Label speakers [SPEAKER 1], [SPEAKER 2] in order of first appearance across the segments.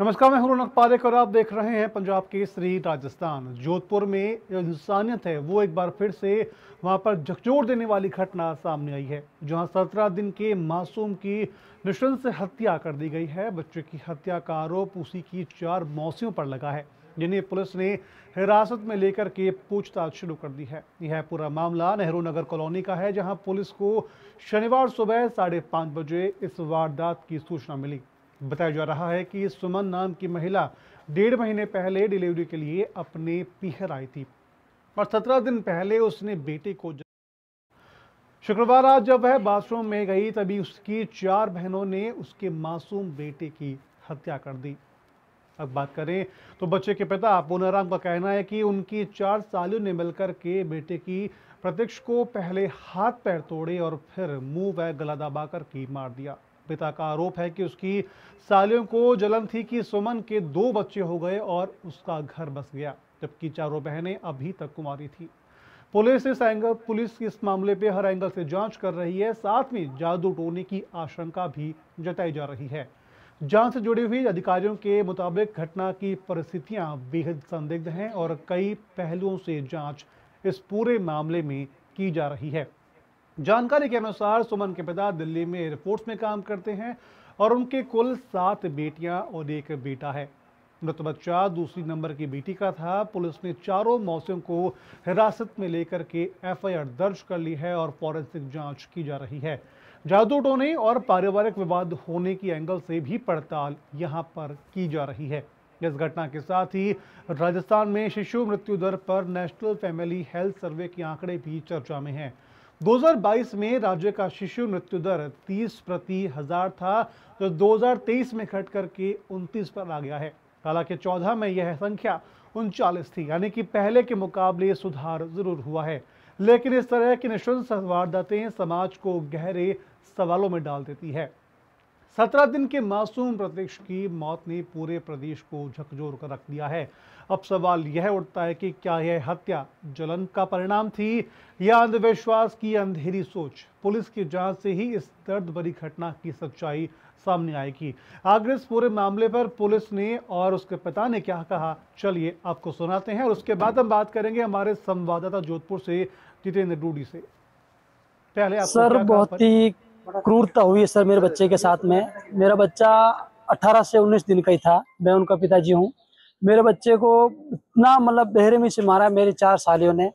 [SPEAKER 1] नमस्कार, मैं हूं रौनक पारेख और आप देख रहे हैं पंजाब केसरी राजस्थान। जोधपुर में जो इंसानियत है वो एक बार फिर से वहां पर झकझोर देने वाली घटना सामने आई है, जहां 17 दिन के मासूम की नृशंस से हत्या कर दी गई है। बच्चे की हत्या का आरोप उसी की 4 मौसियों पर लगा है, जिन्हें पुलिस ने हिरासत में लेकर के पूछताछ शुरू कर दी है। यह पूरा मामला नेहरू नगर कॉलोनी का है, जहां पुलिस को शनिवार सुबह 5:30 बजे इस वारदात की सूचना मिली। बताया जा रहा है कि सुमन नाम की महिला 1.5 महीने पहले डिलीवरी के लिए अपने पीहर आई थी और 17 दिन पहले उसने बेटे को शुक्रवार रात जब वह बाथरूम में गई तभी उसकी 4 बहनों ने उसके मासूम बेटे की हत्या कर दी। अब बात करें तो बच्चे के पिता पूनाराम का कहना है कि उनकी 4 सालियों ने मिलकर के बेटे की प्रतीक्ष को पहले हाथ पैर तोड़े और फिर मुंह व गला दबाकर के मार दिया। पिता का आरोप है कि उसकी सालियों को जलन थी कि सुमन के 2 बच्चे हो गए और उसका घर बस गया, जबकि चारों बहनें अभी तक कुंवारी थी। पुलिस इस मामले पे हर एंगल से जांच कर रही है, साथ में जादू टोने की आशंका भी जताई जा रही है। जांच से जुड़ी हुई अधिकारियों के मुताबिक घटना की परिस्थितियां बेहद संदिग्ध हैं और कई पहलुओं से जांच इस पूरे मामले में की जा रही है। जानकारी के अनुसार सुमन के पिता दिल्ली में एयरफोर्स में काम करते हैं और उनके कुल 7 बेटियां और 1 बेटा है। मृत बच्चा दूसरी नंबर की बेटी का था। पुलिस ने चारों मौसियों को हिरासत में लेकर के एफआईआर दर्ज कर ली है और फॉरेंसिक जांच की जा रही है। जादू टोने और पारिवारिक विवाद होने की एंगल से भी पड़ताल यहां पर की जा रही है। इस घटना के साथ ही राजस्थान में शिशु मृत्यु दर पर नेशनल फैमिली हेल्थ सर्वे के आंकड़े भी चर्चा में हैं। 2022 में राज्य का शिशु मृत्यु दर 30 प्रति हजार था, जो 2023 में घट करके 29 पर आ गया है। हालांकि 14 में यह संख्या 39 थी, यानी कि पहले के मुकाबले सुधार जरूर हुआ है, लेकिन इस तरह की नृशंस वारदातें समाज को गहरे सवालों में डाल देती है। 17 दिन के मासूम प्रतीक्ष की मौत ने पूरे प्रदेश को झकझोर कर रख दिया है। अब सवाल यह उठता है कि क्या यह हत्या जलन का परिणाम थी या अंधविश्वास की अंधेरी सोच। पुलिस की जांच से ही इस दर्द भरी घटना की सच्चाई सामने आएगी। आखिर इस पूरे मामले पर पुलिस ने और उसके पिता ने क्या कहा, चलिए आपको सुनाते हैं और उसके बाद हम बात करेंगे हमारे संवाददाता जोधपुर से जितेंद्र डूडी से। पहले आपको
[SPEAKER 2] सर बहुत ही क्रूरता हुई है सर मेरे बच्चे के साथ में। मेरा बच्चा 18 से 19 दिन का ही था। मैं उनका पिताजी हूँ। मेरे बच्चे को इतना मतलब बेरहमी से मारा मेरी 4 सालियों ने।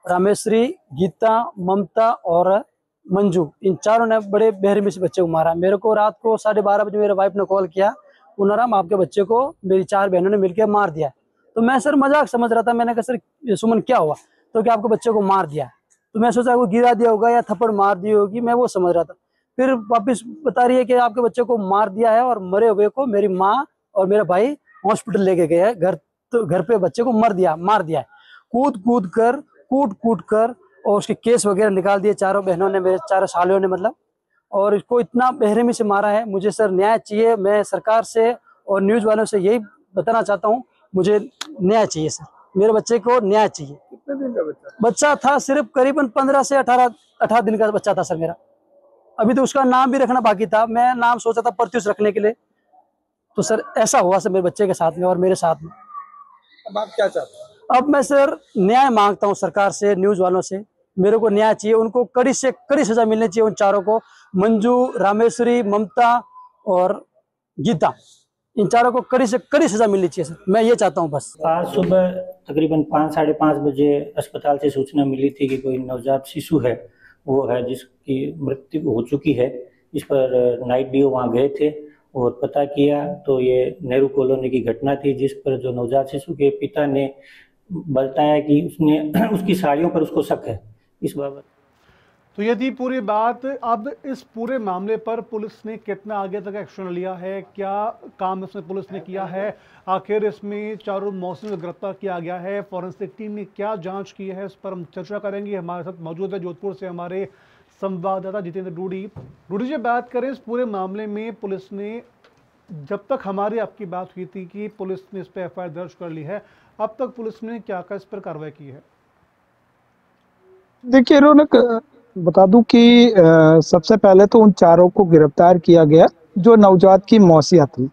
[SPEAKER 2] रामेश्वरी, गीता, ममता और मंजू, इन चारों ने बड़े बेरहमी से बच्चे को मारा। मेरे को रात को 12:30 बजे मेरे वाइफ ने कॉल किया, पूनाराम आपके बच्चे को मेरी 4 बहनों ने मिलकर मार दिया। तो मैं सर मजाक समझ रहा था। मैंने कहा सर सुमन क्या हुआ? तो क्या आपके बच्चे को मार दिया? तो मैं सोचा वो गिरा दिया होगा या थप्पड़ मार दी होगी, मैं वो समझ रहा था। फिर वापस बता रही है कि आपके बच्चे को मार दिया है और मरे हुए को मेरी माँ और मेरा भाई हॉस्पिटल लेके गए हैं। घर पे बच्चे को मार दिया है। कूट कूट कर और उसके केस वगैरह निकाल दिए चारों बहनों ने, मेरे 4 सालियों ने मतलब। और इसको इतना बेरहमी से मारा है। मुझे सर न्याय चाहिए। मैं सरकार से और न्यूज वालों से यही बताना चाहता हूँ, मुझे न्याय चाहिए सर। मेरे बच्चे को न्याय चाहिए।
[SPEAKER 3] कितने दिन का
[SPEAKER 2] बच्चा था? सिर्फ करीबन 15 से 18 दिन का बच्चा था सर मेरा। अभी तो उसका नाम भी रखना बाकी था। मैं नाम सोचा था प्रत्युष रखने के लिए। तो सर ऐसा हुआ सर मेरे बच्चे के साथ में और मेरे साथ में।
[SPEAKER 3] अब आप क्या चाहते हैं?
[SPEAKER 2] अब मैं सर न्याय मांगता हूं सरकार से, न्यूज वालों से। मेरे को न्याय चाहिए। उनको कड़ी से कड़ी सजा मिलनी चाहिए, उन चारों को। मंजू, रामेश्वरी, ममता और गीता, इन चारों को कड़ी से कड़ी सजा मिलनी चाहिए सर। मैं ये चाहता हूँ बस।
[SPEAKER 4] आज सुबह तकरीबन 5-5:30 बजे अस्पताल से सूचना मिली थी कि कोई नवजात शिशु है, वो है जिसकी मृत्यु हो चुकी है। इस पर नाइट डीओ वहाँ गए थे और पता किया तो ये नेहरू कॉलोनी की घटना थी, जिस पर जो नवजात शिशु के पिता ने बताया कि उसने उसकी साड़ियों पर उसको शक है इस बाबत।
[SPEAKER 1] तो ये थी पूरी बात। अब इस पूरे मामले पर पुलिस ने कितना आगे तक एक्शन लिया है, क्या काम इसमें पुलिस ने किया है, आखिर इसमें चारों मौसियों को गिरफ्तार किया गया है, फॉरेंसिक टीम ने क्या जांच की है, इस पर हम चर्चा करेंगे। हमारे साथ मौजूद है जोधपुर से हमारे संवाददाता जितेंद्र डूडी जी। बात करें इस पूरे मामले में, पुलिस ने जब तक हमारी आपकी बात हुई थी कि पुलिस ने इस पर एफआईआर दर्ज कर ली है, अब तक पुलिस ने क्या क्या इस पर कार्रवाई की है?
[SPEAKER 3] देखिए रौनक, बता दूं कि सबसे पहले तो उन चारों को गिरफ्तार किया गया जो नवजात की मौसिया थी।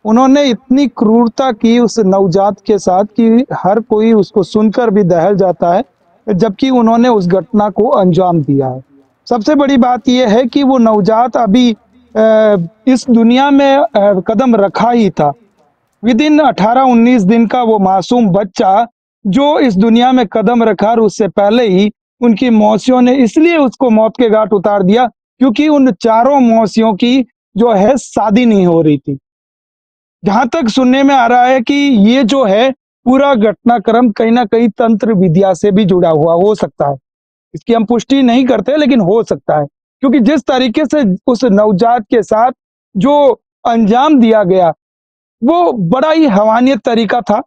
[SPEAKER 3] उन्होंने इतनी क्रूरता की उस नवजात के साथ कि हर कोई उसको सुनकर भी दहल जाता है, जबकि उन्होंने उस घटना को अंजाम दिया है। सबसे बड़ी बात यह है कि वो नवजात अभी इस दुनिया में कदम रखा ही था। विद इन 18-19 दिन का वो मासूम बच्चा जो इस दुनिया में कदम रखा, और उससे पहले ही उनकी मौसियों ने इसलिए उसको मौत के घाट उतार दिया क्योंकि उन चारों मौसियों की जो है शादी नहीं हो रही थी। जहां तक सुनने में आ रहा है कि ये जो है पूरा घटनाक्रम कहीं ना कहीं तंत्र विद्या से भी जुड़ा हुआ हो सकता है। इसकी हम पुष्टि नहीं करते, लेकिन हो सकता है, क्योंकि जिस तरीके से उस नवजात के साथ जो अंजाम दिया गया वो बड़ा ही हैवानियत तरीका था।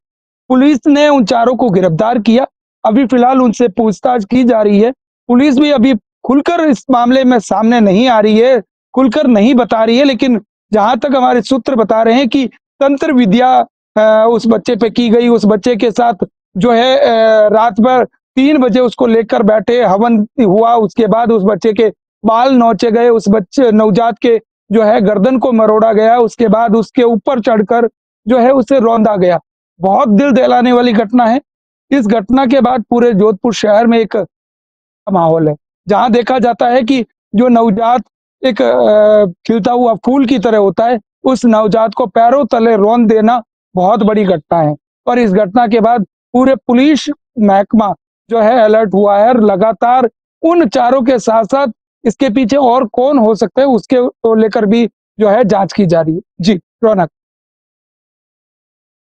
[SPEAKER 3] पुलिस ने उन चारों को गिरफ्तार किया। अभी फिलहाल उनसे पूछताछ की जा रही है। पुलिस भी अभी खुलकर इस मामले में सामने नहीं आ रही है, खुलकर नहीं बता रही है, लेकिन जहां तक हमारे सूत्र बता रहे हैं कि तंत्र विद्या उस बच्चे पे की गई। उस बच्चे के साथ जो है रात भर 3 बजे उसको लेकर बैठे, हवन हुआ, उसके बाद उस बच्चे के बाल नोचे गए, उस बच्चे नवजात के जो है गर्दन को मरोड़ा गया, उसके बाद उसके ऊपर चढ़कर जो है उसे रौंदा गया। बहुत दिल दहलाने वाली घटना है। इस घटना के बाद पूरे जोधपुर शहर में एक माहौल है, जहां देखा जाता है कि जो नवजात एक खिलता हुआ फूल की तरह होता है, उस नवजात को पैरों तले रौंद देना बहुत बड़ी घटना है। और इस घटना के बाद पूरे पुलिस महकमा जो है अलर्ट हुआ है, और लगातार उन चारों के साथ साथ इसके पीछे और कौन हो सकता है उसके को लेकर भी जो है जांच की जा रही है। जी रौनक।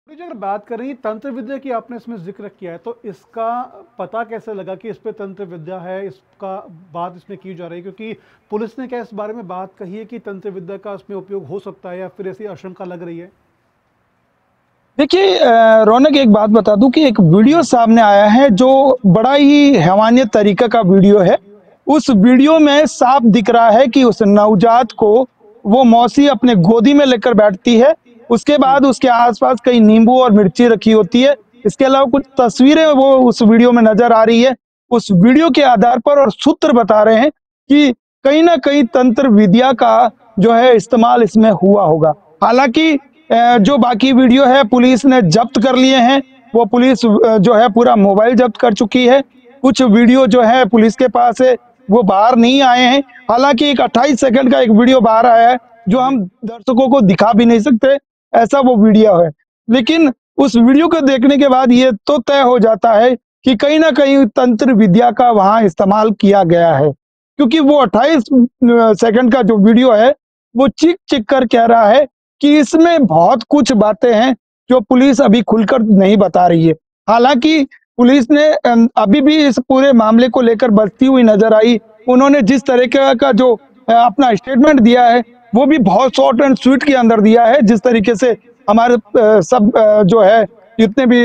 [SPEAKER 1] अगर बात करें तंत्र विद्या की, आपने इसमें जिक्र किया है, तो इसका पता कैसे लगा कि इस पे तंत्र विद्या है, इसका बात इसमें की जा रही है? क्योंकि पुलिस ने क्या इस बारे में बात कही है कि तंत्र विद्या का इसमें उपयोग हो सकता है, या फिर ऐसी आशंका लग रही है?
[SPEAKER 3] देखिए रौनक, एक बात बता दूं कि एक वीडियो सामने आया है जो बड़ा ही हैवानियत तरीका का वीडियो है। उस वीडियो में साफ दिख रहा है कि उस नवजात को वो मौसी अपने गोदी में लेकर बैठती है। उसके बाद उसके आसपास कई नींबू और मिर्ची रखी होती है। इसके अलावा कुछ तस्वीरें वो उस वीडियो में नजर आ रही है। उस वीडियो के आधार पर और सूत्र बता रहे हैं कि कहीं ना कहीं तंत्र विद्या का जो है इस्तेमाल इसमें हुआ होगा। हालांकि जो बाकी वीडियो है पुलिस ने जब्त कर लिए हैं। वो पुलिस जो है पूरा मोबाइल जब्त कर चुकी है। कुछ वीडियो जो है पुलिस के पास है वो बाहर नहीं आए हैं। हालांकि एक 28 सेकंड का एक वीडियो बाहर आया है जो हम दर्शकों को दिखा भी नहीं सकते, ऐसा वो वीडियो है। लेकिन उस वीडियो को देखने के बाद ये तो तय हो जाता है कि कहीं ना कहीं तंत्र विद्या का वहां इस्तेमाल किया गया है, क्योंकि वो 28 सेकंड का जो वीडियो है वो चीख चीख कर कह रहा है कि इसमें बहुत कुछ बातें हैं जो पुलिस अभी खुलकर नहीं बता रही है। हालांकि पुलिस ने अभी भी इस पूरे मामले को लेकर बचती हुई नजर आई। उन्होंने जिस तरीके का जो अपना स्टेटमेंट दिया है वो भी बहुत शॉर्ट एंड स्वीट के अंदर दिया है। जिस तरीके से हमारे सब जो है जितने भी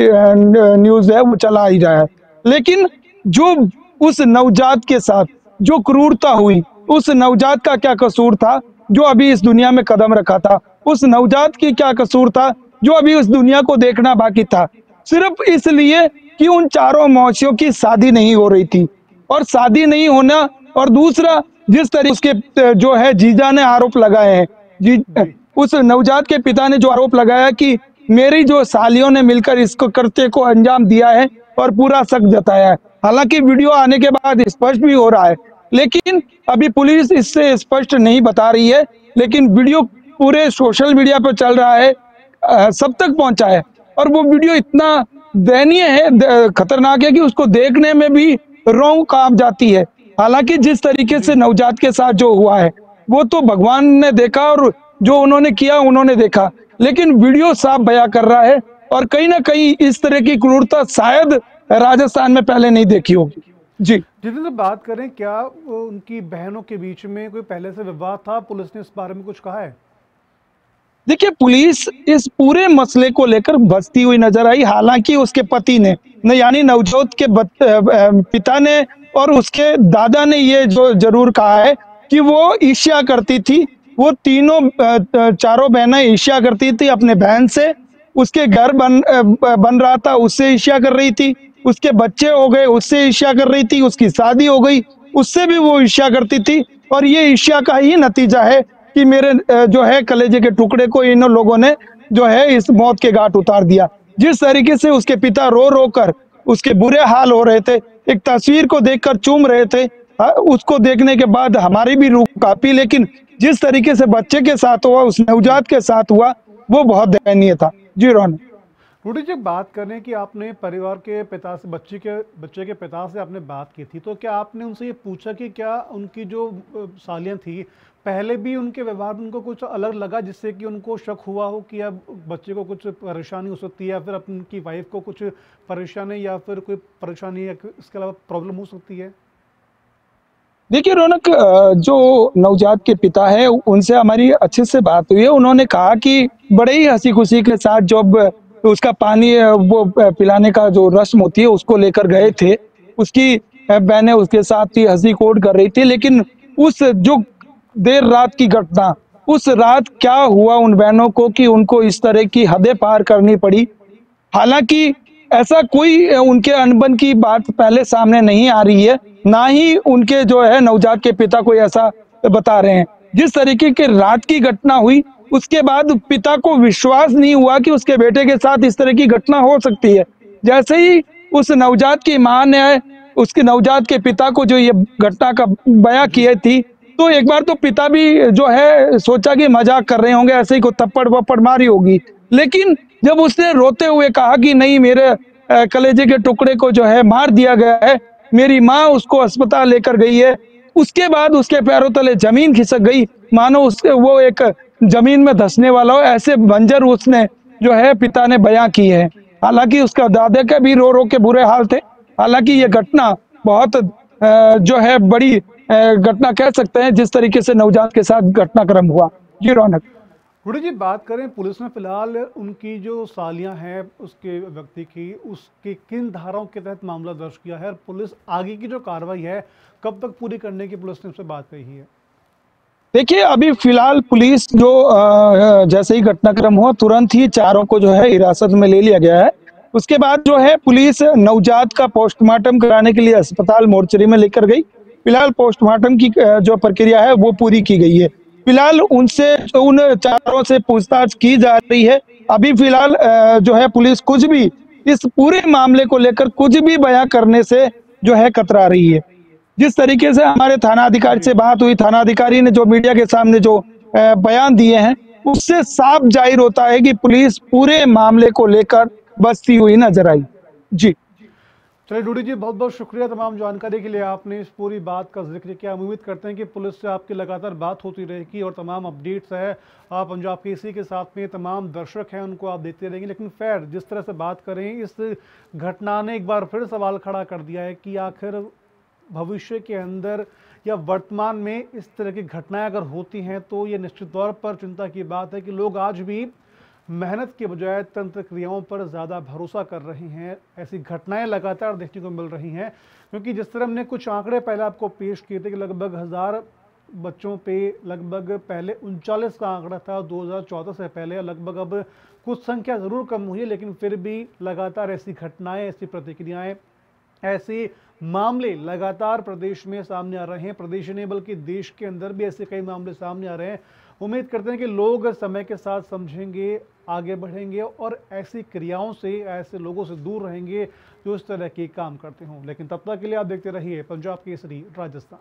[SPEAKER 3] न्यूज है वो चला ही रहा है। लेकिन जो उस नवजात के साथ जो क्रूरता हुई, उस नवजात का क्या कसूर था जो अभी इस दुनिया में कदम रखा था? उस नवजात की क्या कसूर था जो अभी उस दुनिया को देखना बाकी था? सिर्फ इसलिए कि उन चारों मौसियों की शादी नहीं हो रही थी, और शादी नहीं होना, और दूसरा जिस तरीके उसके जो है जीजा ने आरोप लगाए हैं, जी उस नवजात के पिता ने जो आरोप लगाया कि मेरी जो सालियों ने मिलकर इसको कृत्य को अंजाम दिया है, और पूरा शक जताया है। हालांकि वीडियो आने के बाद स्पष्ट भी हो रहा है, लेकिन अभी पुलिस इससे स्पष्ट नहीं बता रही है। लेकिन वीडियो पूरे सोशल मीडिया पर चल रहा है, सब तक पहुंचा है, और वो वीडियो इतना दयनीय है, खतरनाक है कि उसको देखने में भी रोंग कांप जाती है। हालांकि जिस तरीके से नवजात के साथ जो हुआ है वो तो भगवान ने देखा, और जो उन्होंने किया उन्होंने देखा, लेकिन वीडियो साफ बयां कर रहा है। और कहीं ना कहीं इस तरह की क्रूरता शायद राजस्थान में पहले नहीं देखी होगी। जी
[SPEAKER 1] जितेंद्र, बात करें, क्या उनकी बहनों के बीच में कोई पहले से विवाद था? पुलिस ने इस बारे में कुछ कहा है?
[SPEAKER 3] देखिए, पुलिस इस पूरे मसले को लेकर बचती हुई नजर आई। हालांकि उसके पति ने यानी नवजोत के पिता ने और उसके दादा ने ये जो जरूर कहा है कि वो ईर्ष्या करती थी। वो तीनों चारों बहनें ईर्ष्या करती थी अपने बहन से। उसके घर बन रहा था, उससे ईर्ष्या कर रही थी। उसके बच्चे हो गए, उससे ईर्ष्या कर रही थी। उसकी शादी हो गई, उससे भी वो ईर्ष्या करती थी। और ये ईर्ष्या का ही नतीजा है कि मेरे जो है कलेजे के टुकड़े को इन लोगों ने जो है इस मौत के घाट उतार दिया। जिस तरीके से उसके पिता रो रो कर उसके बुरे हाल हो रहे थे, एक तस्वीर को देखकर चूम रहे थे, उसको देखने के बाद हमारी भी रूह कांपी, लेकिन जिस तरीके से बच्चे के साथ हुआ, उस नवजात के साथ हुआ, वो बहुत दयनीय था। जी रोहन।
[SPEAKER 1] रूडी जी, बात करें कि आपने परिवार के पिता से, बच्चे के पिता से आपने बात की थी, तो क्या आपने उनसे ये पूछा कि क्या उनकी जो सालियाँ थी, पहले भी उनके व्यवहार में उनको कुछ अलग लगा जिससे कि उनको शक हुआ हो कि अब बच्चे को कुछ परेशानी हो सकती है, या फिर अपनी वाइफ को कुछ परेशानी या फिर कोई परेशानी या इसके अलावा प्रॉब्लम हो सकती है?
[SPEAKER 3] देखिए रौनक, जो नवजात के पिता है उनसे हमारी अच्छे से बात हुई है। उन्होंने कहा कि बड़े ही हंसी खुशी के साथ जब उसका पानी वो पिलाने का जो रस्म होती है उसको लेकर गए थे, उसकी बहनें उसके साथ ही हंसी कोड कर रही थी, लेकिन उस जो देर रात की घटना, उस रात क्या हुआ उन बहनों को कि उनको इस तरह की हदें पार करनी पड़ी। हालांकि ऐसा कोई उनके अनबन की बात पहले सामने नहीं आ रही है, ना ही उनके जो है नवजात के पिता कोई ऐसा बता रहे हैं। जिस तरीके की रात की घटना हुई, उसके बाद पिता को विश्वास नहीं हुआ कि उसके बेटे के साथ इस तरह की घटना हो सकती है। जैसे ही उस नवजात की मां ने उसके नवजात के पिता को जो ये घटना का बयां किए थी, तो एक बार तो पिता भी जो है सोचा कि मजाक कर रहे होंगे, ऐसे ही को थप्पड़ वप्पड़ मारी होगी, लेकिन जब उसने रोते हुए कहा कि नहीं, मेरे कलेजे के टुकड़े को जो है मार दिया गया है, मेरी माँ उसको अस्पताल लेकर गई है, उसके बाद उसके पैरों तले जमीन खिसक गई, मानो उसके वो एक जमीन में धंसने वाला हो, ऐसे बंजर उसने जो है पिता ने बयां की है। हालांकि उसका दादा के भी रो रो के बुरे हाल थे। हालांकि ये घटना बहुत जो है बड़ी घटना कह सकते हैं, जिस तरीके से नवजात के साथ घटनाक्रम हुआ। जी रौनक।
[SPEAKER 1] रूडी जी, बात करें पुलिस ने फिलहाल उनकी जो सालियां हैं उसके व्यक्ति की, उसके किन धाराओं के तहत मामला दर्ज किया है, और पुलिस आगे की जो कार्रवाई है कब तक पूरी करने की पुलिस ने उससे बात कही है?
[SPEAKER 3] देखिए, अभी फिलहाल पुलिस जो जैसे ही घटनाक्रम हुआ तुरंत ही चारों को जो है हिरासत में ले लिया गया है। उसके बाद जो है पुलिस नवजात का पोस्टमार्टम कराने के लिए अस्पताल मोर्चरी में लेकर गई। फिलहाल पोस्टमार्टम की जो प्रक्रिया है वो पूरी की गई है। फिलहाल उनसे उन चारों से पूछताछ की जा रही है। अभी फिलहाल जो है पुलिस कुछ भी इस पूरे मामले को लेकर कुछ भी बयां करने से जो है कतरा रही है। जिस तरीके से हमारे थाना अधिकारी से बात हुई, थाना अधिकारी ने जो मीडिया के सामने जो बयान दिए हैं, उससे साफ जाहिर होता है कि पुलिस पूरे मामले को लेकर बसती हुई नजर आई। जी
[SPEAKER 1] चलिए रूडी जी, बहुत बहुत शुक्रिया तमाम जानकारी के लिए, आपने इस पूरी बात का जिक्र किया। हम उम्मीद करते हैं कि पुलिस से आपकी लगातार बात होती रहेगी और तमाम अपडेट्स है आप पंजाब केसरी के साथ में तमाम दर्शक हैं उनको आप देखते रहेंगे। लेकिन खैर, जिस तरह से बात करें, इस घटना ने एक बार फिर सवाल खड़ा कर दिया है कि आखिर भविष्य के अंदर या वर्तमान में इस तरह की घटनाएं अगर होती हैं तो ये निश्चित तौर पर चिंता की बात है कि लोग आज भी मेहनत के बजाय तंत्र क्रियाओं पर ज़्यादा भरोसा कर रहे हैं। ऐसी घटनाएं लगातार देखने को मिल रही हैं, क्योंकि जिस तरह हमने कुछ आंकड़े पहले आपको पेश किए थे कि लगभग 1000 बच्चों पे लगभग पहले 39 का आंकड़ा था 2014 से पहले, लगभग अब कुछ संख्या ज़रूर कम हुई है, लेकिन फिर भी लगातार ऐसी घटनाएं, ऐसी प्रतिक्रियाएं, ऐसे मामले लगातार प्रदेश में सामने आ रहे हैं। प्रदेश नहीं बल्कि देश के अंदर भी ऐसे कई मामले सामने आ रहे हैं। उम्मीद करते हैं कि लोग समय के साथ समझेंगे, आगे बढ़ेंगे और ऐसी क्रियाओं से, ऐसे लोगों से दूर रहेंगे जो इस तरह के काम करते हों। लेकिन तब तक के लिए आप देखते रहिए पंजाब केसरी राजस्थान।